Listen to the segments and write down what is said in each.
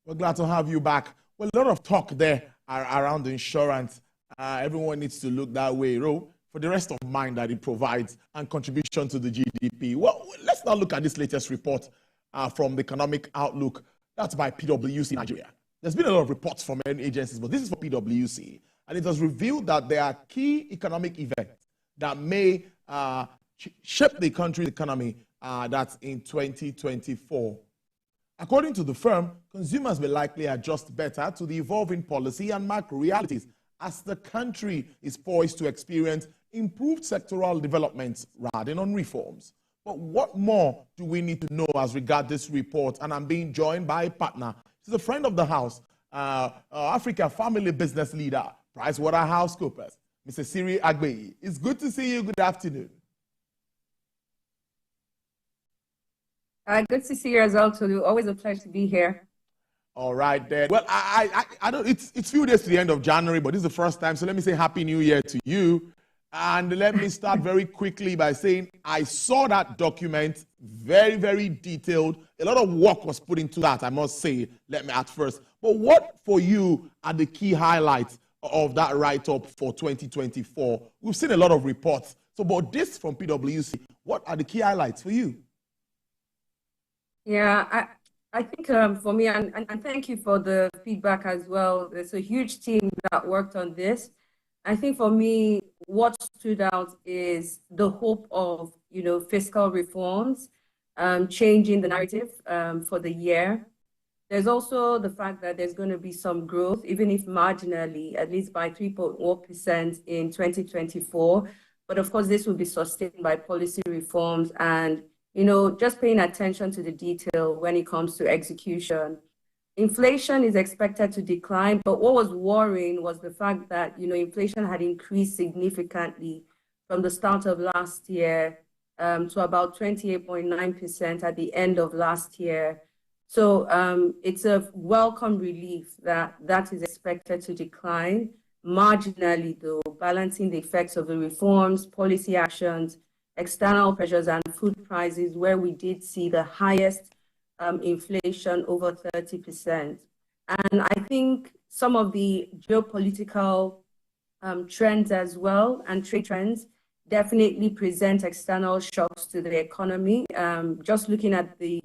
We're glad to have you back. Well, a lot of talk there around the insurance. Everyone needs to look that way, for the rest of mind that it provides and contribution to the GDP. Well, let's now look at this latest report from the Economic Outlook. That's by PwC Nigeria. There's been a lot of reports from many agencies, but this is for PwC. And it has revealed that there are key economic events that may shape the country's economy that's in 2024. According to the firm, consumers will likely adjust better to the evolving policy and macro realities as the country is poised to experience improved sectoral developments rather than reforms. But what more do we need to know as regards this report? And I'm being joined by a partner. She's a friend of the house, Africa family business leader, PricewaterhouseCoopers, Mr. Siri Agbeyi. It's good to see you. Good afternoon. Good to see you as well, Tolu. Always a pleasure to be here. All right, then. Well, I don't. It's few days to the end of January, but this is the first time. So let me say Happy New Year to you. And let me start very quickly by saying I saw that document, very, very detailed. A lot of work was put into that, I must say. Let me add first. But what for you are the key highlights of that write-up for 2024? We've seen a lot of reports. So, but this from PwC, what are the key highlights for you? Yeah, I think for me, and thank you for the feedback as well. There's a huge team that worked on this. I think for me, what stood out is the hope of, fiscal reforms, changing the narrative for the year. There's also the fact that there's going to be some growth, even if marginally, at least by 3.1% in 2024. But of course, this will be sustained by policy reforms and just paying attention to the detail when it comes to execution. Inflation is expected to decline, but what was worrying was the fact that, inflation had increased significantly from the start of last year to about 28.9% at the end of last year. So it's a welcome relief that is expected to decline marginally, though, balancing the effects of the reforms, policy actions, external pressures, and food prices, where we did see the highest inflation, over 30%. And I think some of the geopolitical trends as well and trade trends definitely present external shocks to the economy. Just looking at the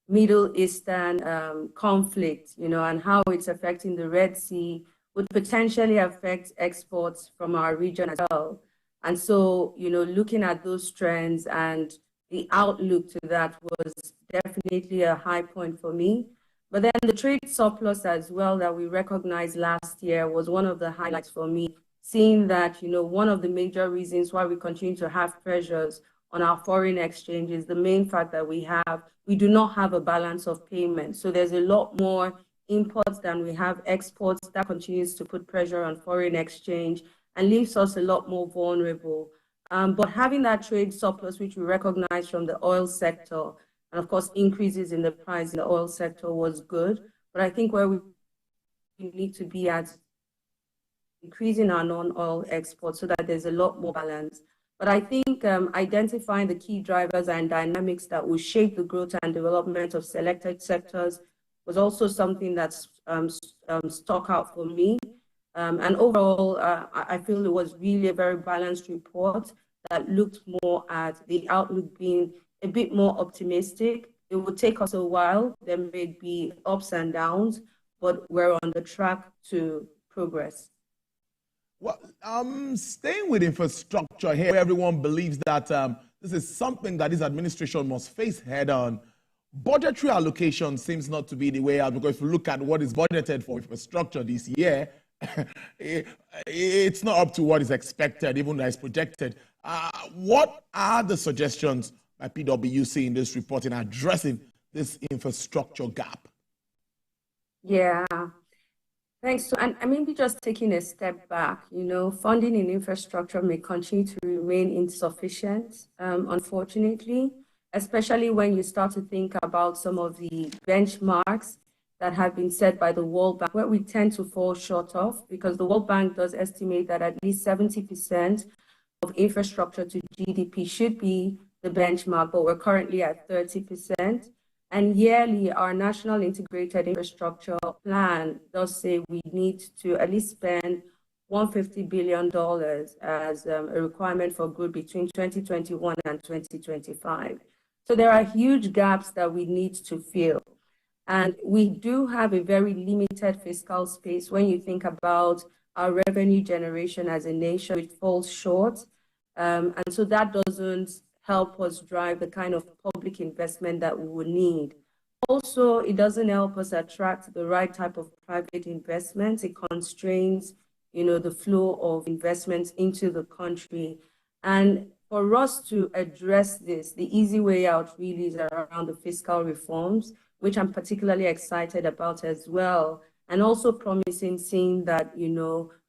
Middle Eastern conflict, and how it's affecting the Red Sea would potentially affect exports from our region as well. And so, looking at those trends and the outlook to that was definitely a high point for me. But then the trade surplus as well that we recognized last year was one of the highlights for me, seeing that, one of the major reasons why we continue to have pressures on our foreign exchange is the main fact that we do not have a balance of payments. So there's a lot more imports than we have exports. That continues to put pressure on foreign exchange and leaves us a lot more vulnerable. But having that trade surplus, which we recognize from the oil sector, and of course, increases in the price in the oil sector was good. But I think where we need to be at increasing our non-oil exports so that there's a lot more balance. But I think identifying the key drivers and dynamics that will shape the growth and development of selected sectors was also something that's stuck out for me. And overall, I feel it was really a very balanced report that looked more at the outlook being a bit more optimistic. It would take us a while. There may be ups and downs, but we're on the track to progress. Well, staying with infrastructure here, everyone believes that this is something that this administration must face head on. Budgetary allocation seems not to be the way out, because if you look at what is budgeted for infrastructure this year, it's not up to what is expected, even though it's projected. What are the suggestions by PwC in this report in addressing this infrastructure gap? Yeah, thanks. So, and maybe just taking a step back, funding in infrastructure may continue to remain insufficient, unfortunately, especially when you start to think about some of the benchmarks that have been set by the World Bank, where we tend to fall short of, because the World Bank does estimate that at least 70% of infrastructure to GDP should be the benchmark, but we're currently at 30%. And yearly, our National Integrated Infrastructure Plan does say we need to at least spend $150 billion as a requirement for growth between 2021 and 2025. So there are huge gaps that we need to fill. And we do have a very limited fiscal space when you think about our revenue generation as a nation, it falls short. And so that doesn't help us drive the kind of public investment that we would need. Also, it doesn't help us attract the right type of private investment. It constrains, the flow of investments into the country. And for us to address this, the easy way out really is around the fiscal reforms, which I'm particularly excited about as well. And also promising, seeing that,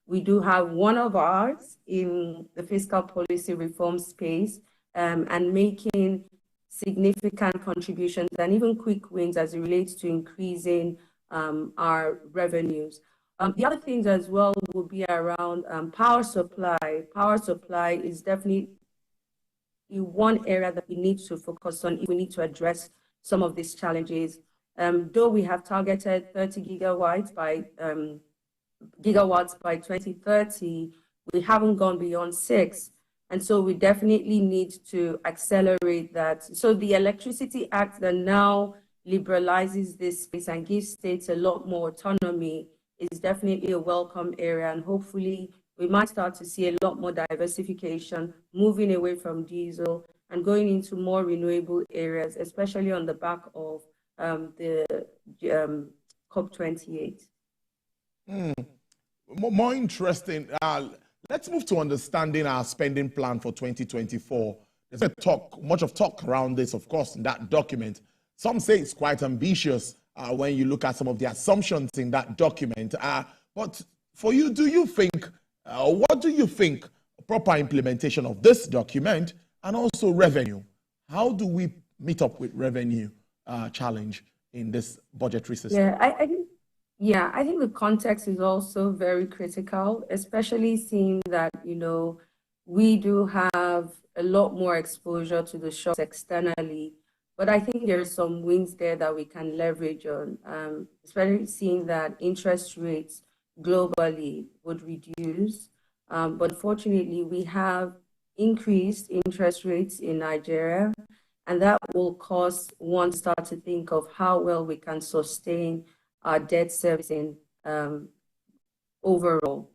we do have one of ours in the fiscal policy reform space, and making significant contributions and even quick wins as it relates to increasing our revenues. The other things as well will be around power supply. Power supply is definitely one area that we need to focus on if we need to address some of these challenges. Though we have targeted 30 gigawatts by 2030, we haven't gone beyond 6. And so we definitely need to accelerate that. So the Electricity Act that now liberalizes this space and gives states a lot more autonomy is definitely a welcome area. And hopefully we might start to see a lot more diversification, moving away from diesel and going into more renewable areas, especially on the back of the COP28. More interesting. Let's move to understanding our spending plan for 2024. There's much talk around this, of course, in that document. Some say it's quite ambitious when you look at some of the assumptions in that document. But for you, what do you think proper implementation of this document and also revenue? How do we meet up with revenue challenge in this budgetary system? I think the context is also very critical, especially seeing that, we do have a lot more exposure to the shocks externally. But I think there are some wins there that we can leverage on, especially seeing that interest rates globally would reduce. But fortunately, we have increased interest rates in Nigeria, and that will cause one to start to think of how well we can sustain our debt servicing overall.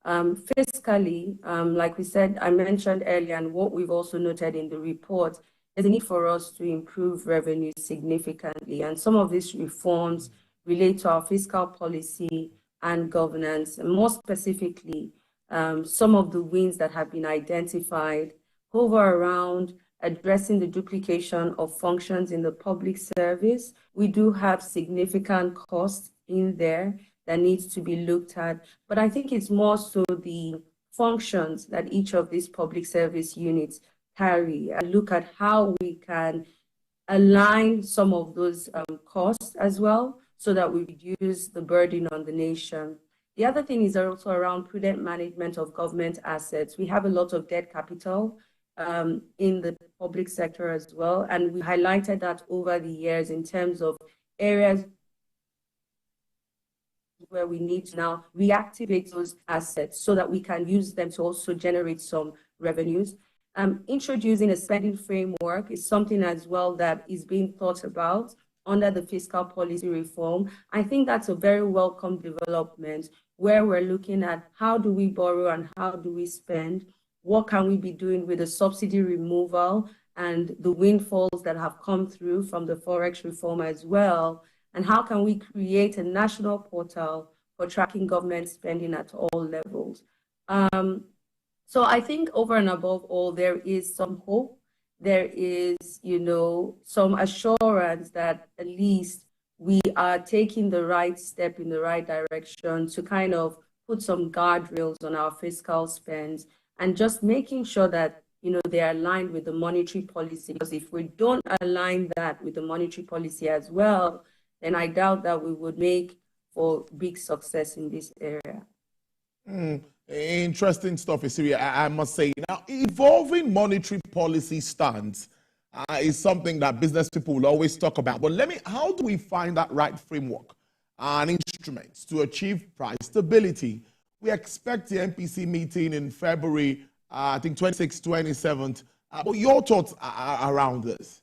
Fiscally, like we said, I mentioned earlier, and what we've also noted in the report, there's a need for us to improve revenue significantly. And some of these reforms relate to our fiscal policy and governance, and more specifically, some of the wins that have been identified hover around addressing the duplication of functions in the public service. We do have significant costs in there that needs to be looked at, but I think it's more so the functions that each of these public service units carry, and look at how we can align some of those costs as well, so that we reduce the burden on the nation. The other thing is also around prudent management of government assets. We have a lot of debt capital in the public sector as well, and we highlighted that over the years in terms of areas where we need to now reactivate those assets so that we can use them to also generate some revenues. Introducing a spending framework is something as well that is being thought about under the fiscal policy reform. I think that's a very welcome development, where we're looking at how do we borrow and how do we spend, what can we be doing with the subsidy removal and the windfalls that have come through from the Forex reform as well, and how can we create a national portal for tracking government spending at all levels. So I think over and above all, there is some hope. There is, some assurance that at least we are taking the right step in the right direction to kind of put some guardrails on our fiscal spends, and just making sure that, they're aligned with the monetary policy. Because if we don't align that with the monetary policy as well, then I doubt that we would make for big success in this area. Interesting stuff, Isiri, I must say. Now, evolving monetary policy stance is something that business people will always talk about. But how do we find that right framework and instruments to achieve price stability? We expect the MPC meeting in February, I think 26th, 27th. But your thoughts around this?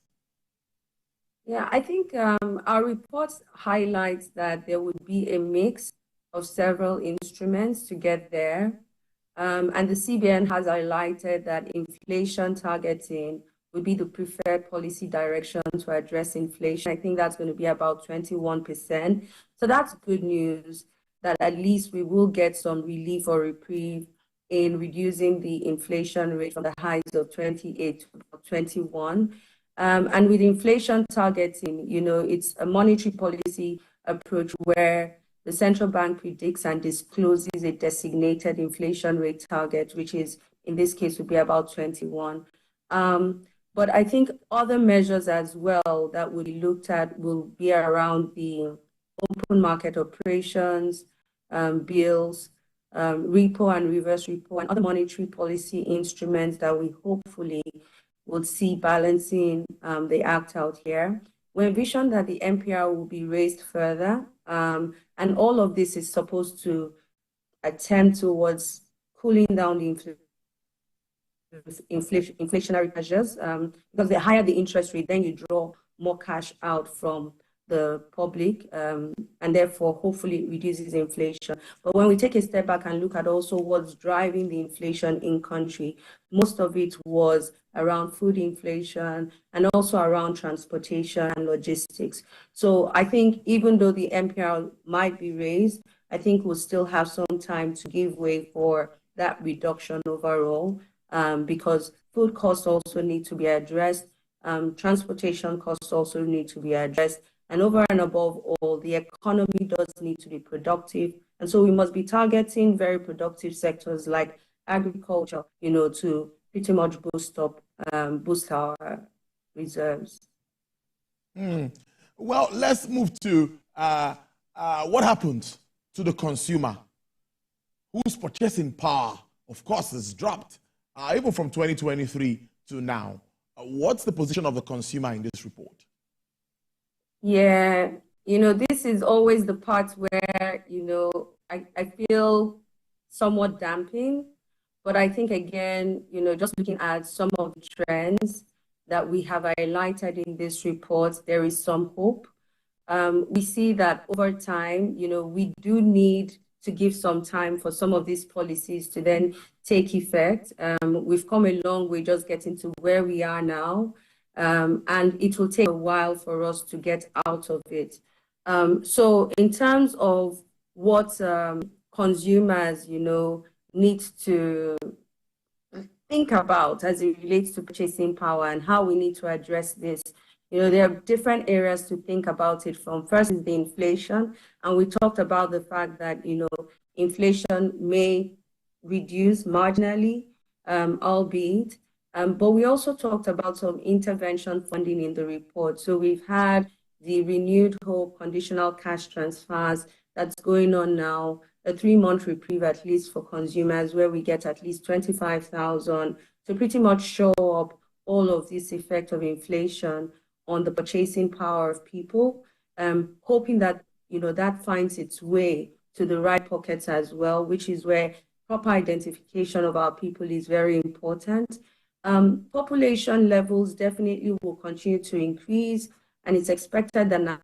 Yeah, I think our report highlights that there would be a mix of several instruments to get there. And the CBN has highlighted that inflation targeting would be the preferred policy direction to address inflation. I think that's going to be about 21%. So that's good news that at least we will get some relief or reprieve in reducing the inflation rate from the highs of 28 to 21. And with inflation targeting, it's a monetary policy approach where the central bank predicts and discloses a designated inflation rate target, which is, in this case, would be about 21. But I think other measures as well that will be looked at will be around the open market operations, bills, repo and reverse repo, and other monetary policy instruments that we hopefully will see balancing the act out here. We envision that the MPR will be raised further, and all of this is supposed to attempt towards cooling down the inflationary pressures, because the higher the interest rate, then you draw more cash out from the public, and therefore hopefully it reduces inflation. But when we take a step back and look at also what's driving the inflation in country, most of it was around food inflation and also around transportation and logistics. So I think even though the MPR might be raised, I think we'll still have some time to give way for that reduction overall, because food costs also need to be addressed, transportation costs also need to be addressed, and over and above all, the economy does need to be productive. And so we must be targeting very productive sectors like agriculture, to pretty much boost our reserves. Well, let's move to what happens to the consumer, whose purchasing power, of course, has dropped, even from 2023 to now. What's the position of the consumer in this report? Yeah, this is always the part where, I feel somewhat damping, but I think, again, just looking at some of the trends that we have highlighted in this report, there is some hope. We see that over time, we do need to give some time for some of these policies to then take effect. We've come a long way just getting to where we are now. And it will take a while for us to get out of it. So in terms of what consumers, need to think about as it relates to purchasing power and how we need to address this, there are different areas to think about it from. First is the inflation. And we talked about the fact that, inflation may reduce marginally, albeit. But we also talked about some intervention funding in the report. So we've had the renewed hope conditional cash transfers that's going on now, a 3-month reprieve at least for consumers, where we get at least 25,000 to pretty much show up all of this effect of inflation on the purchasing power of people, hoping that, that finds its way to the right pockets as well, which is where proper identification of our people is very important. Population levels definitely will continue to increase, and it's expected that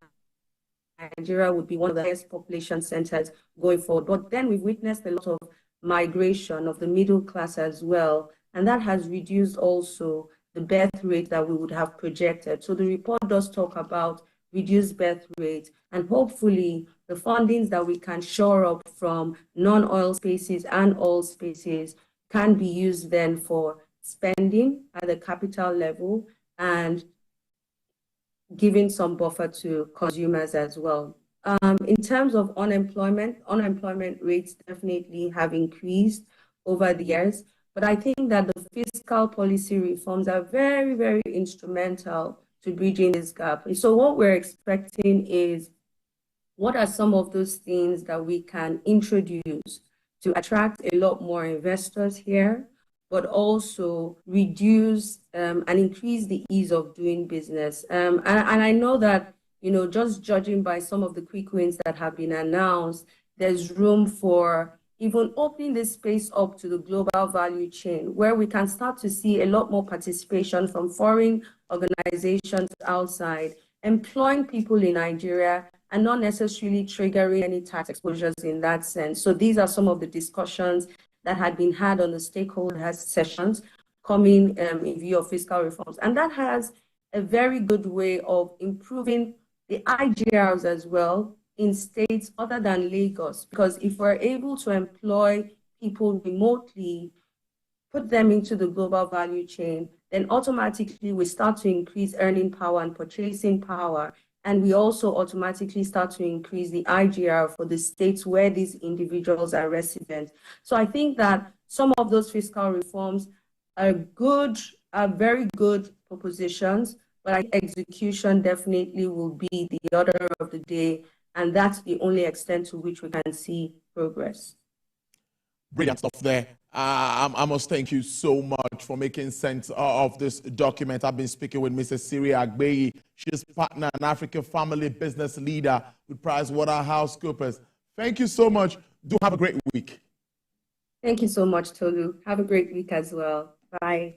Nigeria would be one of the highest population centers going forward. But then we've witnessed a lot of migration of the middle class as well, and that has reduced also the birth rate that we would have projected. So the report does talk about reduced birth rate, and hopefully the fundings that we can shore up from non-oil spaces and oil spaces can be used then for spending at the capital level and giving some buffer to consumers as well. In terms of unemployment rates definitely have increased over the years, but I think that the fiscal policy reforms are very, very instrumental to bridging this gap. So what we're expecting is, what are some of those things that we can introduce to attract a lot more investors here? but also reduce and increase the ease of doing business. And I know that, just judging by some of the quick wins that have been announced, there's room for even opening this space up to the global value chain, where we can start to see a lot more participation from foreign organizations outside, employing people in Nigeria and not necessarily triggering any tax exposures in that sense. So these are some of the discussions that had been had on the stakeholder sessions coming in view of fiscal reforms. And that has a very good way of improving the IGRs as well in states other than Lagos, because if we're able to employ people remotely, put them into the global value chain, then automatically we start to increase earning power and purchasing power. And we also automatically start to increase the IGR for the states where these individuals are resident. So I think that some of those fiscal reforms are very good propositions, but execution definitely will be the order of the day. And that's the only extent to which we can see progress. Brilliant stuff there. I must thank you so much for making sense of this document. I've been speaking with Mrs. Siri Agbeyi. She's partner and African family business leader with PricewaterhouseCoopers. Thank you so much. Do have a great week. Thank you so much, Tolu. Have a great week as well. Bye.